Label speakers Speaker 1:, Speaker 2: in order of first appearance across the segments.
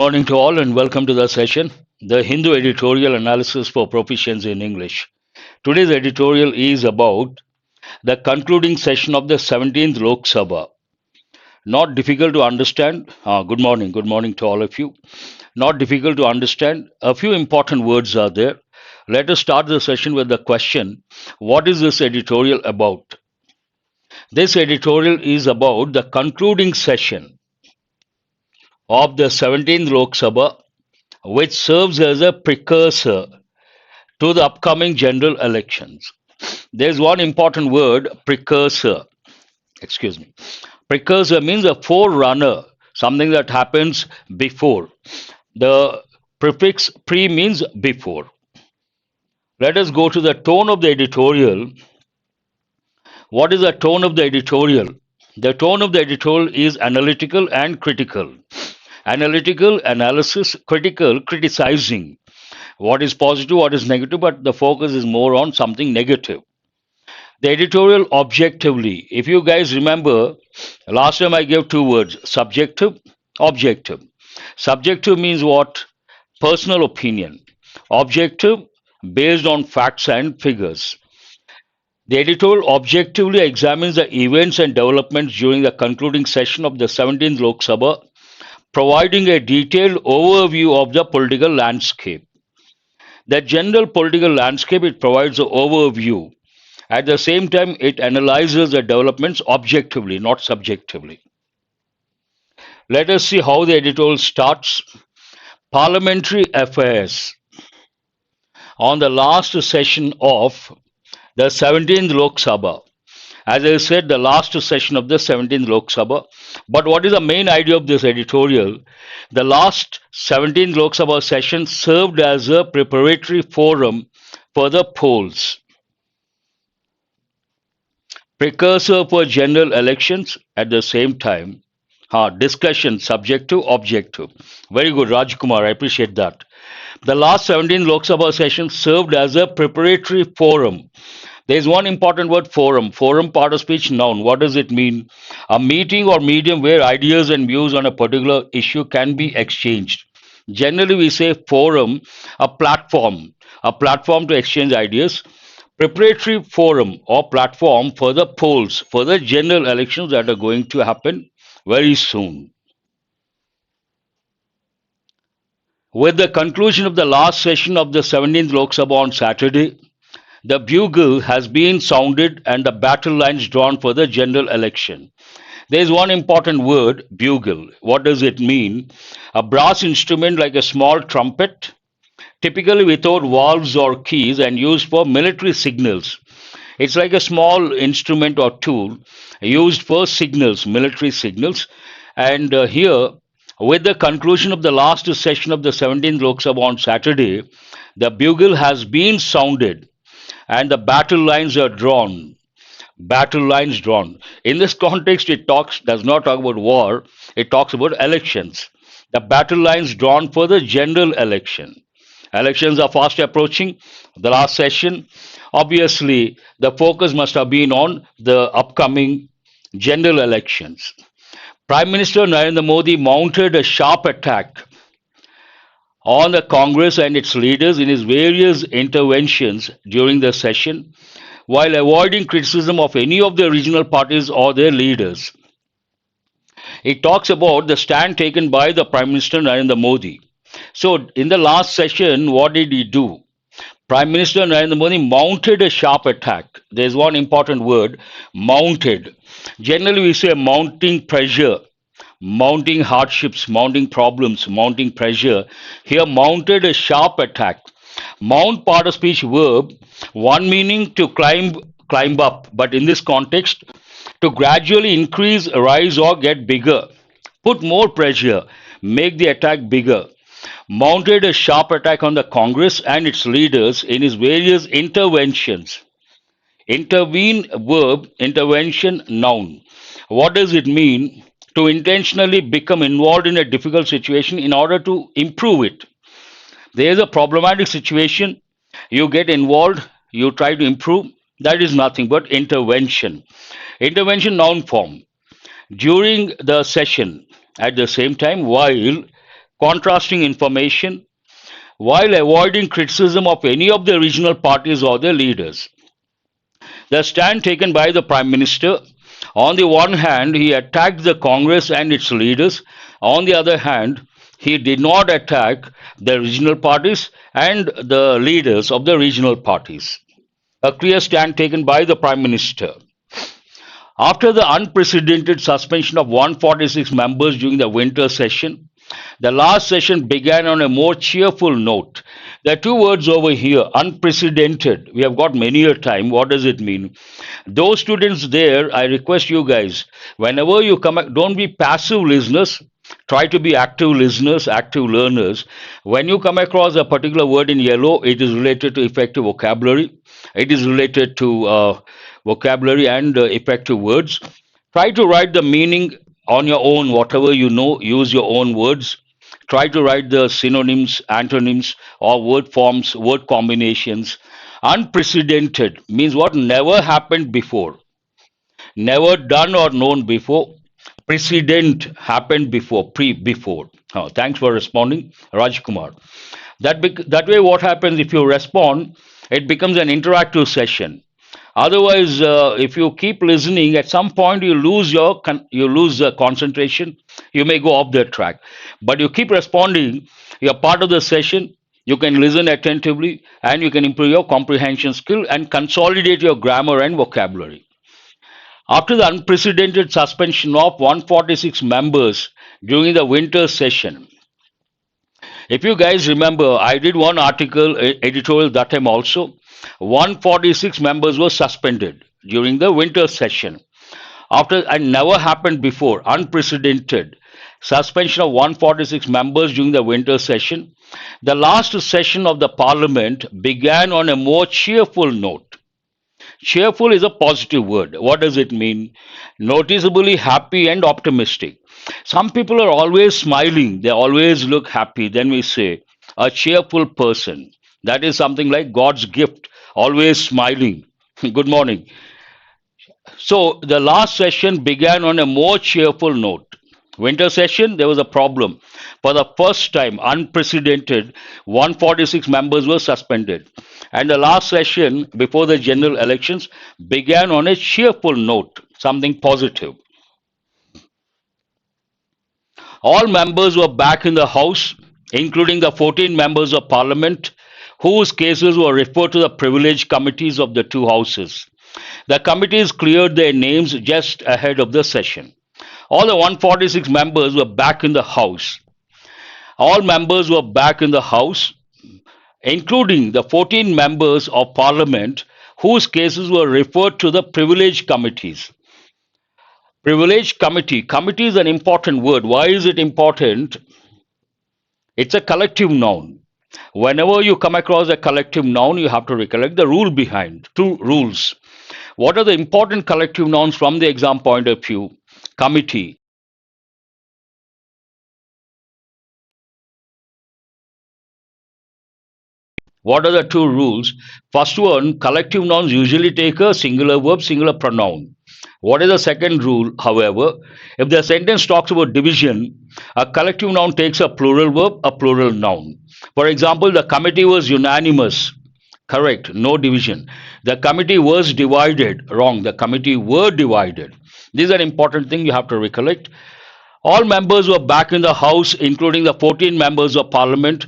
Speaker 1: Morning to all and welcome to the session, the Hindu Editorial Analysis for Proficiency in English. Today's editorial is about the concluding session of the 17th Lok Sabha. Not difficult to understand. Good morning to all of you. Not difficult to understand. A few important words are there. Let us start the session with the question, what is this editorial about? This editorial is about the concluding session of the 17th Lok Sabha, which serves as a precursor to the upcoming general elections. There's one important word, precursor. Excuse me. Precursor means a forerunner, something that happens before. The prefix pre means before. Let us go to the tone of the editorial. What is the tone of the editorial? The tone of the editorial is analytical and critical. Analytical, analysis, critical, criticizing. What is positive, what is negative, but the focus is more on something negative. The editorial objectively, if you guys remember, last time I gave two words, subjective, objective. Subjective means what? Personal opinion. Objective, based on facts and figures. The editorial objectively examines the events and developments during the concluding session of the 17th Lok Sabha, providing a detailed overview of the political landscape. The general political landscape, it provides an overview. At the same time, it analyzes the developments objectively, not subjectively. Let us see how the editorial starts. Parliamentary affairs. On the last session of the 17th Lok Sabha, as I said, the last session of the 17th Lok Sabha. But what is the main idea of this editorial? The last 17th Lok Sabha session served as a preparatory forum for the polls. Precursor for general elections at the same time. Discussion, subjective, objective. Very good, Rajkumar, I appreciate that. The last 17 Lok Sabha session served as a preparatory forum. There is one important word, forum. Forum, part of speech, noun. What does it mean? A meeting or medium where ideas and views on a particular issue can be exchanged. Generally, we say forum, a platform to exchange ideas. Preparatory forum or platform for the polls, for the general elections that are going to happen very soon. With the conclusion of the last session of the 17th Lok Sabha on Saturday, the bugle has been sounded and the battle lines drawn for the general election. There is one important word, bugle. What does it mean? A brass instrument like a small trumpet, typically without valves or keys and used for military signals. It's like a small instrument or tool used for signals, military signals. And here, with the conclusion of the last session of the 17th Lok Sabha on Saturday, the bugle has been sounded and the battle lines are drawn. Battle lines drawn. In this context, does not talk about war, it talks about elections. The battle lines drawn for the general election. Elections are fast approaching. The last session, obviously, the focus must have been on the upcoming general elections. Prime Minister Narendra Modi mounted a sharp attack on the Congress and its leaders in his various interventions during the session, while avoiding criticism of any of the regional parties or their leaders. It talks about the stand taken by the Prime Minister Narendra Modi. So, in the last session, what did he do? Prime Minister Narendra Modi mounted a sharp attack. There's one important word, mounted. Generally, we say mounting pressure, mounting hardships, mounting problems, mounting pressure. Here, mounted a sharp attack. Mount, part of speech verb, one meaning to climb up, but in this context, to gradually increase, rise, or get bigger. Put more pressure, make the attack bigger. Mounted a sharp attack on the Congress and its leaders in his various interventions. Intervene, verb, intervention, noun. What does it mean? To intentionally become involved in a difficult situation in order to improve it. There is a problematic situation, you get involved, you try to improve. That is nothing but intervention. Intervention, noun form. During the session, at the same time, while contrasting information, while avoiding criticism of any of the regional parties or their leaders. The stand taken by the Prime Minister, on the one hand, he attacked the Congress and its leaders. On the other hand, he did not attack the regional parties and the leaders of the regional parties. A clear stand taken by the Prime Minister. After the unprecedented suspension of 146 members during the winter session, the last session began on a more cheerful note. There are two words over here, unprecedented. We have got many a time. What does it mean? Those students there, I request you guys, whenever you come, don't be passive listeners. Try to be active listeners, active learners. When you come across a particular word in yellow, it is related to effective vocabulary. It is related to vocabulary and effective words. Try to write the meaning on your own, whatever you know, use your own words. Try to write the synonyms, antonyms, or word forms, word combinations. Unprecedented means what never happened before, never done or known before. Precedent happened before, before. Thanks for responding, Rajkumar. That way, what happens if you respond, it becomes an interactive session. Otherwise, if you keep listening, at some point you lose concentration. You may go off the track. But you keep responding. You're part of the session. You can listen attentively, and you can improve your comprehension skill and consolidate your grammar and vocabulary. After the unprecedented suspension of 146 members during the winter session, if you guys remember, I did one article, editorial that time also. 146 members were suspended during the winter session. After and never happened before, unprecedented suspension of 146 members during the winter session. The last session of the parliament began on a more cheerful note. Cheerful is a positive word. What does it mean? Noticeably happy and optimistic. Some people are always smiling, they always look happy. Then we say, a cheerful person. That is something like God's gift, always smiling. Good morning. So the last session began on a more cheerful note. Winter session, there was a problem. For the first time, unprecedented, 146 members were suspended. And the last session before the general elections began on a cheerful note, something positive. All members were back in the House, including the 14 members of Parliament, whose cases were referred to the privileged committees of the two houses. The committees cleared their names just ahead of the session. All the 146 members were back in the House. All members were back in the House, including the 14 members of Parliament whose cases were referred to the privileged committees. Privileged committee. Committee is an important word. Why is it important? It's a collective noun. Whenever you come across a collective noun, you have to recollect the rule behind. Two rules. What are the important collective nouns from the exam point of view? Committee. What are the two rules? First one, collective nouns usually take a singular verb, singular pronoun. What is the second rule, however? If the sentence talks about division, a collective noun takes a plural verb, a plural noun. For example, the committee was unanimous. Correct, no division. The committee was divided. Wrong, the committee were divided. This is an important thing you have to recollect. All members were back in the House, including the 14 members of Parliament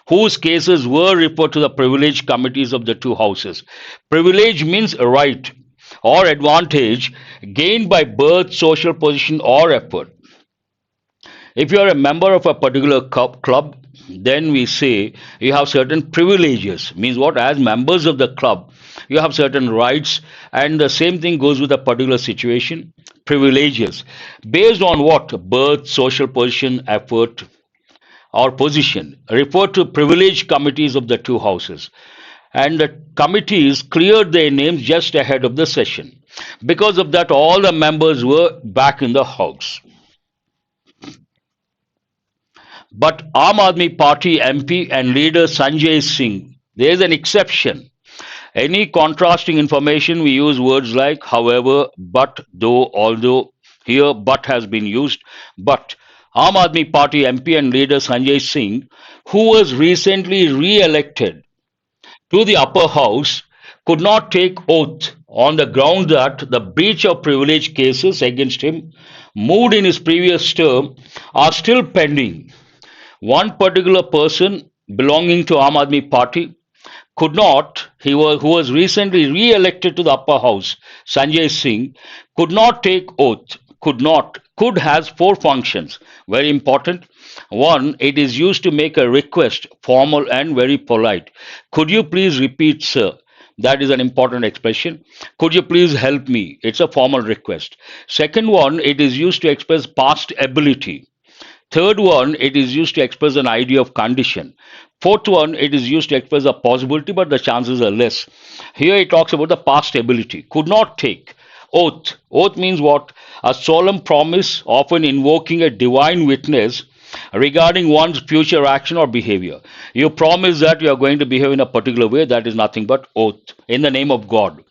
Speaker 1: whose cases were referred to the privileged committees of the two houses. Privilege means a right or advantage gained by birth, social position, or effort. If you are a member of a particular club, then we say you have certain privileges. Means what? As members of the club, you have certain rights, and the same thing goes with a particular situation. Privileges. Based on what? Birth, social position, effort, or position. Refer to privileged committees of the two houses. And the committees cleared their names just ahead of the session. Because of that, all the members were back in the House. But Aam Aadmi Party MP and leader Sanjay Singh, there is an exception. Any contrasting information, we use words like however, but, though, although. Here, but has been used. But Aam Aadmi Party MP and leader Sanjay Singh, who was recently re-elected to the upper house, could not take oath on the ground that the breach of privilege cases against him moved in his previous term are still pending. One particular person belonging to Aam Aadmi Party could not, who was recently re-elected to the upper house, Sanjay Singh, could not take oath, could has four functions, very important. One, it is used to make a request, formal and very polite. Could you please repeat, sir? That is an important expression. Could you please help me? It's a formal request. Second one, it is used to express past ability. Third one, it is used to express an idea of condition. Fourth one, it is used to express a possibility, but the chances are less. Here it talks about the past ability. Could not take. Oath. Oath means what? A solemn promise, often invoking a divine witness regarding one's future action or behavior. You promise that you are going to behave in a particular way, that is nothing but oath in the name of God.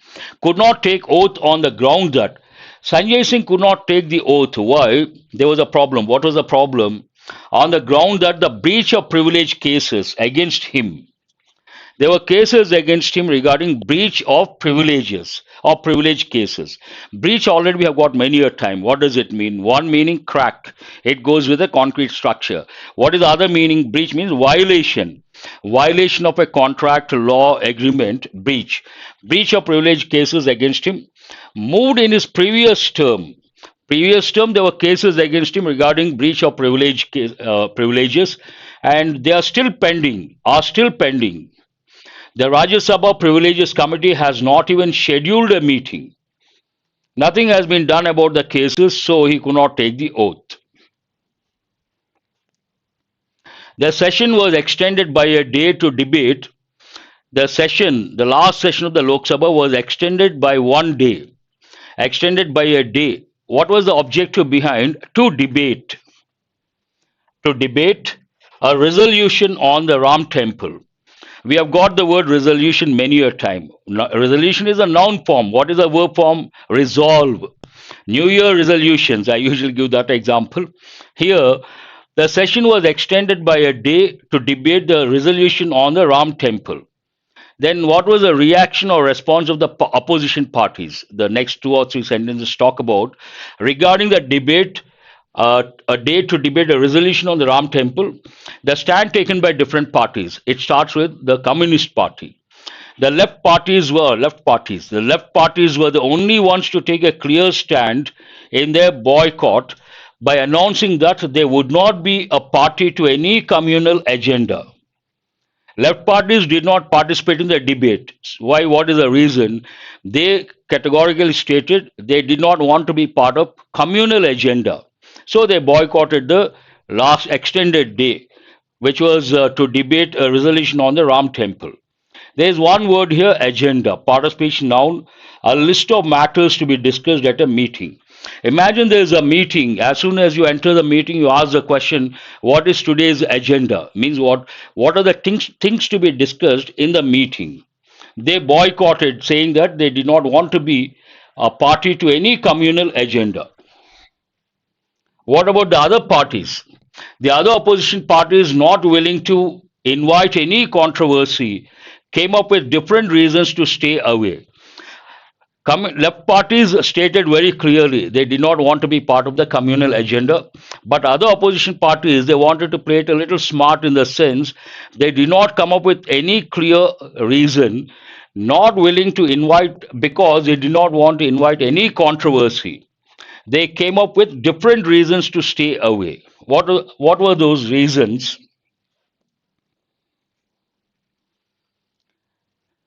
Speaker 1: Could not take oath on the ground that Sanjay Singh could not take the oath. Why? There was a problem. What was the problem? On the ground that the breach of privilege cases against him, there were cases against him regarding breach of privileges or privilege cases. Breach already we have got many a time. What does it mean? One meaning crack. It goes with a concrete structure. What is the other meaning? Breach means violation. Violation of a contract, law, agreement, breach. Breach of privilege cases against him. Moved in his previous term. Previous term, there were cases against him regarding breach of privileges, and they are still pending. Are still pending. The Rajya Sabha Privileges Committee has not even scheduled a meeting. Nothing has been done about the cases, so he could not take the oath. The session was extended by a day to debate. The last session of the Lok Sabha was extended by one day. Extended by a day. What was the objective behind? To debate. To debate a resolution on the Ram temple. We have got the word resolution many a time. Resolution is a noun form. What is a verb form? Resolve. New Year resolutions, I usually give that example. Here, the session was extended by a day to debate the resolution on the Ram temple. Then, what was the reaction or response of the opposition parties? The next two or three sentences talk about regarding the debate, a day to debate a resolution on the Ram temple, the stand taken by different parties. It starts with the Communist Party. The left parties were left parties. The left parties were the only ones to take a clear stand in their boycott by announcing that they would not be a party to any communal agenda. Left parties did not participate in the debate. Why? What is the reason? They categorically stated they did not want to be part of communal agenda. So they boycotted the last extended day, which was to debate a resolution on the Ram temple. There is one word here, agenda, part of speech noun, a list of matters to be discussed at a meeting. Imagine there is a meeting. As soon as you enter the meeting, you ask the question, what is today's agenda? Means what? What are the things to be discussed in the meeting? They boycotted, saying that they did not want to be a party to any communal agenda. What about the other parties? The other opposition parties, not willing to invite any controversy, came up with different reasons to stay away. Left parties stated very clearly they did not want to be part of the communal agenda, but other opposition parties, they wanted to play it a little smart in the sense they did not come up with any clear reason, not willing to invite because they did not want to invite any controversy. They came up with different reasons to stay away. What were those reasons?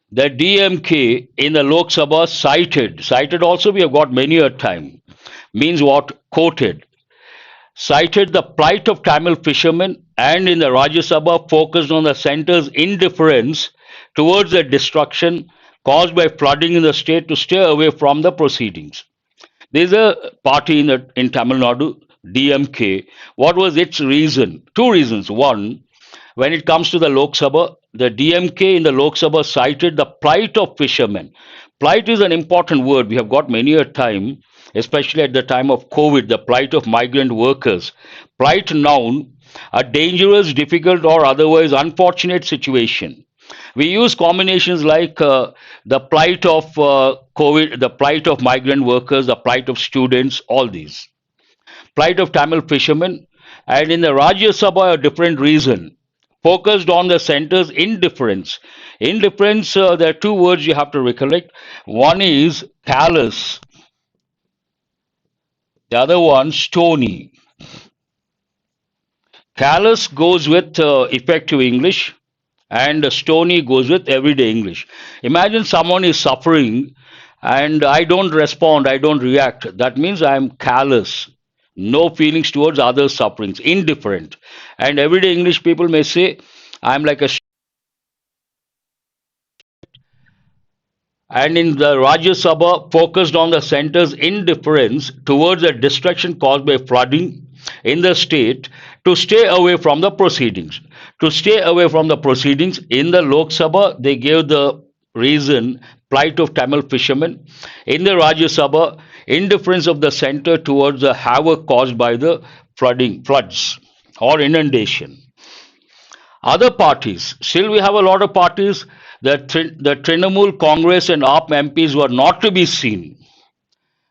Speaker 1: The DMK in the Lok Sabha cited also we have got many a time, means what? Quoted. Cited the plight of Tamil fishermen and in the Rajya Sabha focused on the centre's indifference towards the destruction caused by flooding in the state to stay away from the proceedings. There is a party in Tamil Nadu, DMK. What was its reason? Two reasons. One, when it comes to the Lok Sabha, the DMK in the Lok Sabha cited the plight of fishermen. Plight is an important word. We have got many a time. especially at the time of COVID, the plight of migrant workers. Plight noun, a dangerous, difficult, or otherwise unfortunate situation. We use combinations like the plight of COVID, the plight of migrant workers, the plight of students, all these. Plight of Tamil fishermen, and in the Rajya Sabha, a different reason. Focused on the center's indifference. Indifference, there are two words you have to recollect. One is callous, the other one stony. Callous goes with effective English, and stony goes with everyday English. Imagine someone is suffering and I don't respond, I don't react. That means I'm callous, no feelings towards others' sufferings, indifferent. And everyday English people may say, I'm like a. And in the Rajya Sabha focused on the center's indifference towards the destruction caused by flooding in the state to stay away from the proceedings. To stay away from the proceedings in the Lok Sabha, they gave the reason plight of Tamil fishermen. In the Rajya Sabha, indifference of the center towards the havoc caused by the floods or inundation. Other parties, still we have a lot of parties. The Trinamool, Congress, and AAP MPs were not to be seen.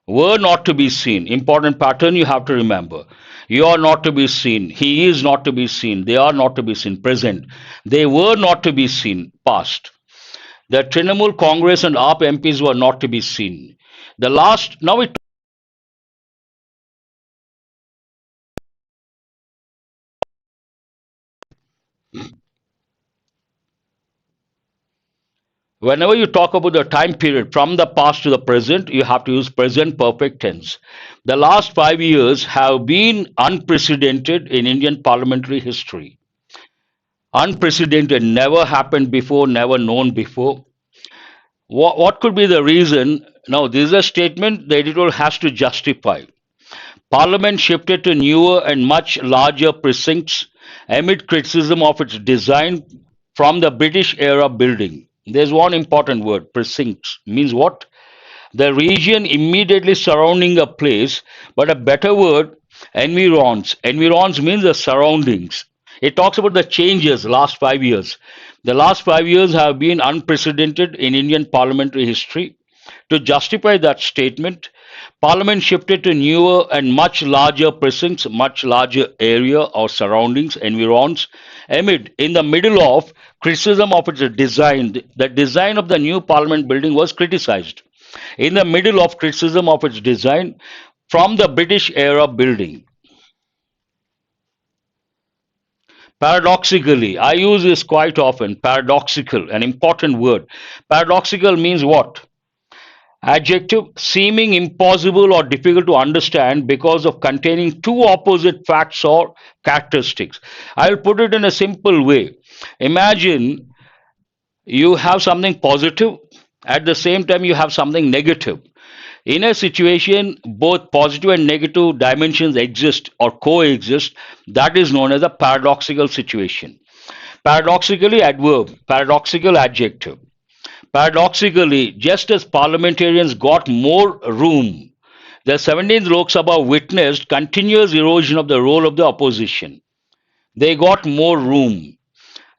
Speaker 1: Were not to be seen. Important pattern you have to remember. You are not to be seen. He is not to be seen. They are not to be seen. Present. They were not to be seen. Past. The Trinamool, Congress, and AAP MPs were not to be seen. The last. Now we. Whenever you talk about the time period from the past to the present, you have to use present perfect tense. The last 5 years have been unprecedented in Indian parliamentary history. Unprecedented, never happened before, never known before. What could be the reason? Now, this is a statement the editor has to justify. Parliament shifted to newer and much larger precincts amid criticism of its design from the British era building. There's one important word, precincts. Means what? The region immediately surrounding a place, but a better word, environs. Environs means the surroundings. It talks about the changes last 5 years. The last 5 years have been unprecedented in Indian parliamentary history. To justify that statement, Parliament shifted to newer and much larger precincts, much larger area or surroundings, environs, amid, in the middle of criticism of its design. The design of the new Parliament building was criticized. In the middle of criticism of its design from the British era building. Paradoxically, I use this quite often. Paradoxical, an important word. Paradoxical means what? Adjective, seeming impossible or difficult to understand because of containing two opposite facts or characteristics. I'll put it in a simple way. Imagine you have something positive, at the same time, you have something negative. In a situation, both positive and negative dimensions exist or coexist. That is known as a paradoxical situation. Paradoxically, adverb, paradoxical adjective. Paradoxically, just as parliamentarians got more room, the 17th Lok Sabha witnessed continuous erosion of the role of the opposition. They got more room.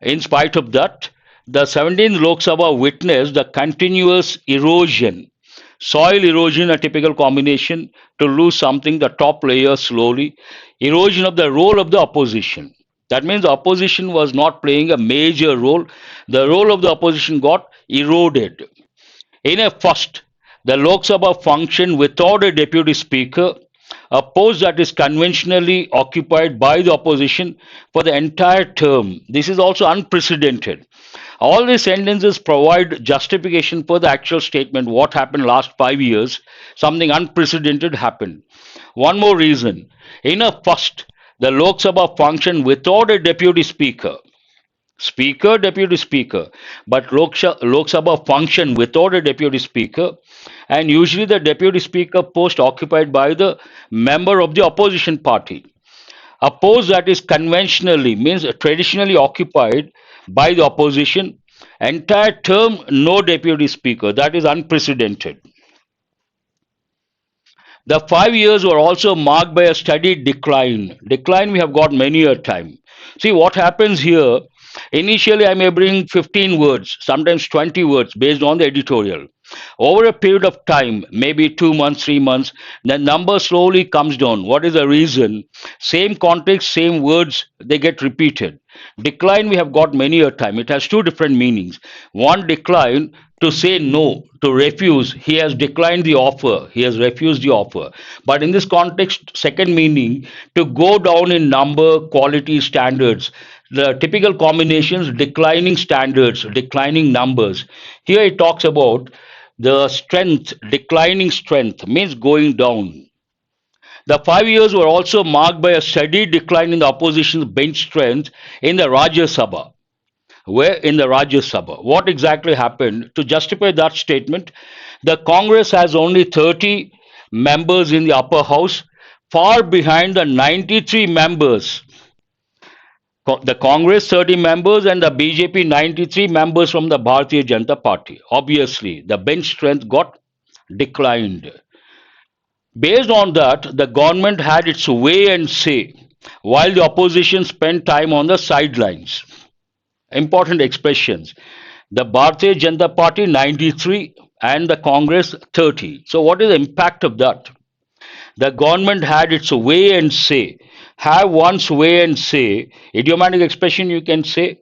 Speaker 1: In spite of that, the 17th Lok Sabha witnessed the continuous erosion. Soil erosion, a typical combination to lose something, the top layer slowly. Erosion of the role of the opposition. That means the opposition was not playing a major role. The role of the opposition got eroded. In a first, the Lok Sabha functioned without a deputy speaker, a post that is conventionally occupied by the opposition for the entire term. This is also unprecedented. All these sentences provide justification for the actual statement what happened last 5 years, something unprecedented happened. One more reason. In a first, the Lok Sabha functioned without a deputy speaker. Speaker, deputy speaker. But Lok Sabha function without a deputy speaker, and usually the deputy speaker post occupied by the member of the opposition party. A post that is conventionally, means traditionally occupied by the opposition, entire term no deputy speaker. That is unprecedented. The 5 years were also marked by a steady decline. Decline we have got many a time. See what happens here. Initially, I may bring 15 words, sometimes 20 words based on the editorial. Over a period of time, maybe 2 months, 3 months, the number slowly comes down. What is the reason? Same context, same words, they get repeated. Decline, we have got many a time. It has two different meanings. One, decline, to say no, to refuse. He has declined the offer, he has refused the offer. But in this context, second meaning, to go down in number, quality, standards. The typical combinations, declining standards, declining numbers. Here it talks about the strength, declining strength means going down. The 5 years were also marked by a steady decline in the opposition's bench strength in the Rajya Sabha. Where in the Rajya Sabha? What exactly happened? To justify that statement, the Congress has only 30 members in the upper house, far behind the 93 members. The Congress 30 members and the BJP 93 members from the Bharatiya Janata Party. Obviously, the bench strength got declined. Based on that, the government had its way and say, while the opposition spent time on the sidelines. Important expressions. The Bharatiya Janata Party 93 and the Congress 30. So, what is the impact of that? The government had its way and say. Have one's way and say. Idiomatic expression you can say.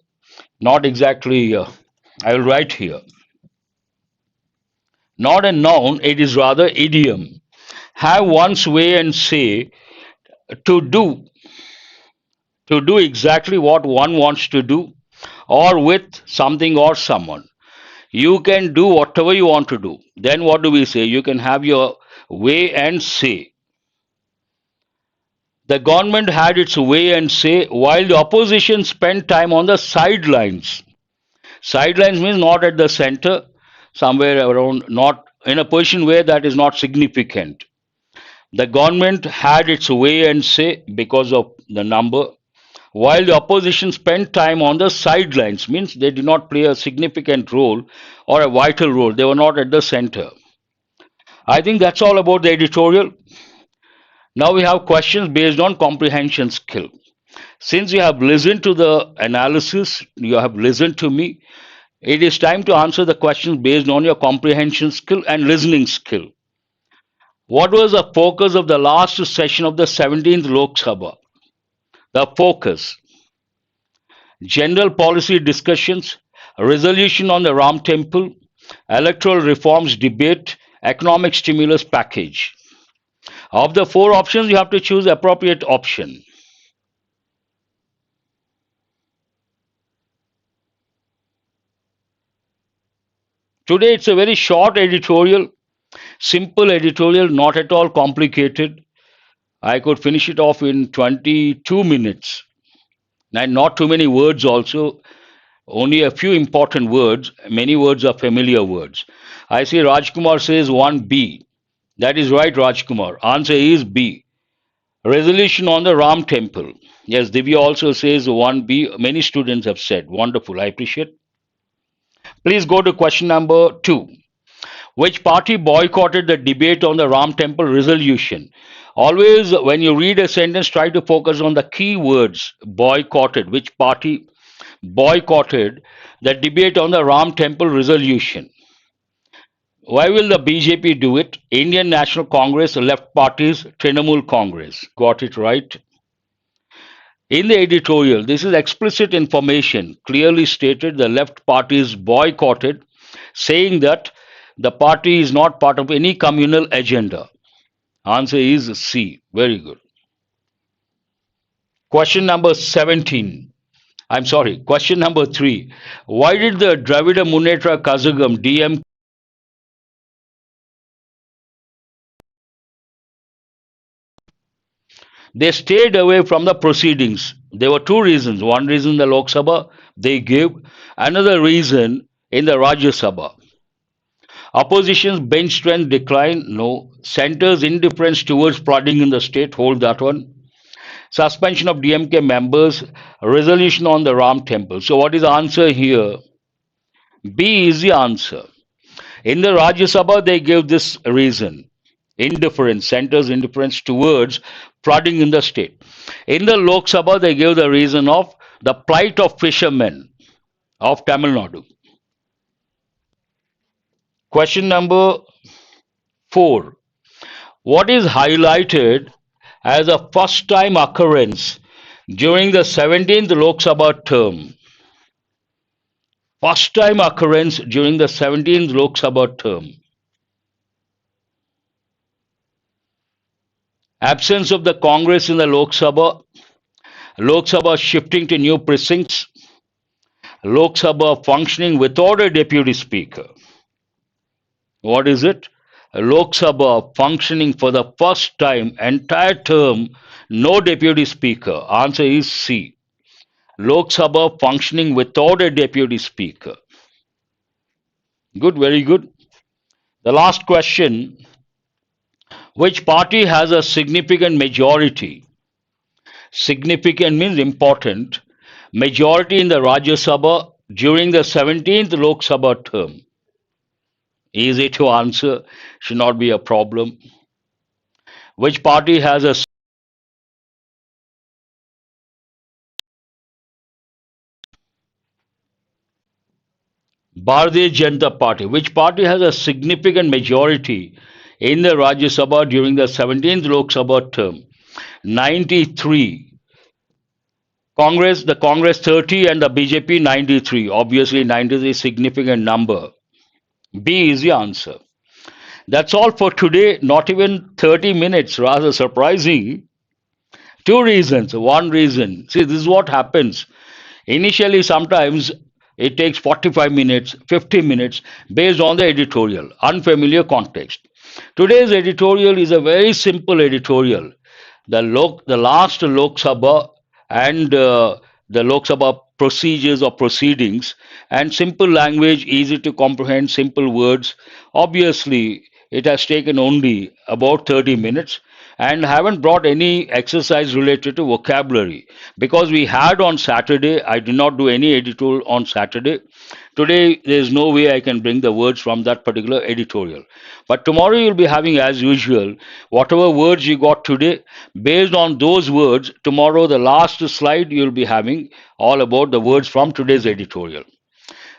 Speaker 1: Not exactly, I will write here. Not a noun, it is rather idiom. Have one's way and say, to do, to do exactly what one wants to do, or with something or someone. You can do whatever you want to do. Then what do we say? You can have your way and say. The government had its way and say while the opposition spent time on the sidelines. Sidelines means not at the center, somewhere around, not in a position where that is not significant. The government had its way and say because of the number, while the opposition spent time on the sidelines, means they did not play a significant role or a vital role. They were not at the center. I think that's all about the editorial. Now we have questions based on comprehension skill. Since you have listened to the analysis, you have listened to me, it is time to answer the questions based on your comprehension skill and listening skill. What was the focus of the last session of the 17th Lok Sabha? The focus: general policy discussions, resolution on the Ram Temple, electoral reforms debate, economic stimulus package. Of the four options, you have to choose the appropriate option. Today it's a very short editorial, simple editorial, not at all complicated. I could finish it off in 22 minutes. And not too many words also, only a few important words. Many words are familiar words. I see Rajkumar says 1B. That is right, Rajkumar. Answer is B. Resolution on the Ram Temple. Yes, Divya also says 1B. Many students have said. Wonderful. I appreciate. Please go to question number 2. Which party boycotted the debate on the Ram Temple resolution? Always, when you read a sentence, try to focus on the key words. Boycotted. Which party boycotted the debate on the Ram Temple resolution? Why will the BJP do it? Indian National Congress, left parties, Trinamool Congress. Got it right. In the editorial, this is explicit information, clearly stated the left parties boycotted, saying that the party is not part of any communal agenda. Answer is C. Very good. Question number 17. I'm sorry, question number 3. Why did the Dravida Munnetra Kazhagam DM they stayed away from the proceedings? There were two reasons. One reason in the Lok Sabha they gave, another reason in the Rajya Sabha. Opposition's bench strength decline? No. Center's indifference towards flooding in the state? Hold that one. Suspension of DMK members, resolution on the Ram Temple. So, what is the answer here? B is the answer. In the Rajya Sabha, they gave this reason. Indifference, centers indifference towards flooding in the state. In the Lok Sabha, they gave the reason of the plight of fishermen of Tamil Nadu. Question number 4. What is highlighted as a first time occurrence during the 17th Lok Sabha term? First time occurrence during the 17th Lok Sabha term. Absence of the Congress in the Lok Sabha shifting to new precincts, Lok Sabha functioning without a deputy speaker. What is it? Lok Sabha functioning for the first time, entire term, no deputy speaker. Answer is C. Lok Sabha functioning without a deputy speaker. Good, very good. The last question. Which party has a significant majority? Significant means important. Majority in the Rajya Sabha during the 17th Lok Sabha term. Easy to answer, should not be a problem. Which party has a Bharatiya Janata Party? Which party has a significant majority in the Rajya Sabha during the 17th Lok Sabha term? 93. The Congress 30 and the BJP 93. Obviously, 93 is a significant number. B is the answer. That's all for today. Not even 30 minutes, rather surprising. Two reasons. One reason. See, this is what happens. Initially, sometimes it takes 45 minutes, 50 minutes based on the editorial, unfamiliar context. Today's editorial is a very simple editorial. The last Lok Sabha and the Lok Sabha procedures or proceedings, and simple language, easy to comprehend, simple words. Obviously, it has taken only about 30 minutes and haven't brought any exercise related to vocabulary because we had on Saturday. I did not do any editorial on Saturday. Today, there is no way I can bring the words from that particular editorial. But tomorrow, you'll be having, as usual, whatever words you got today, based on those words, tomorrow, the last slide, you'll be having all about the words from today's editorial.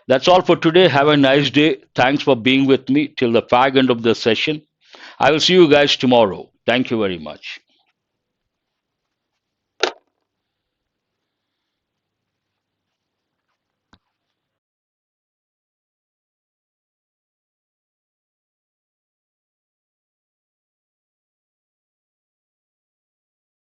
Speaker 1: That's all for today. Have a nice day. Thanks for being with me till the fag end of the session. I will see you guys tomorrow. Thank you very much.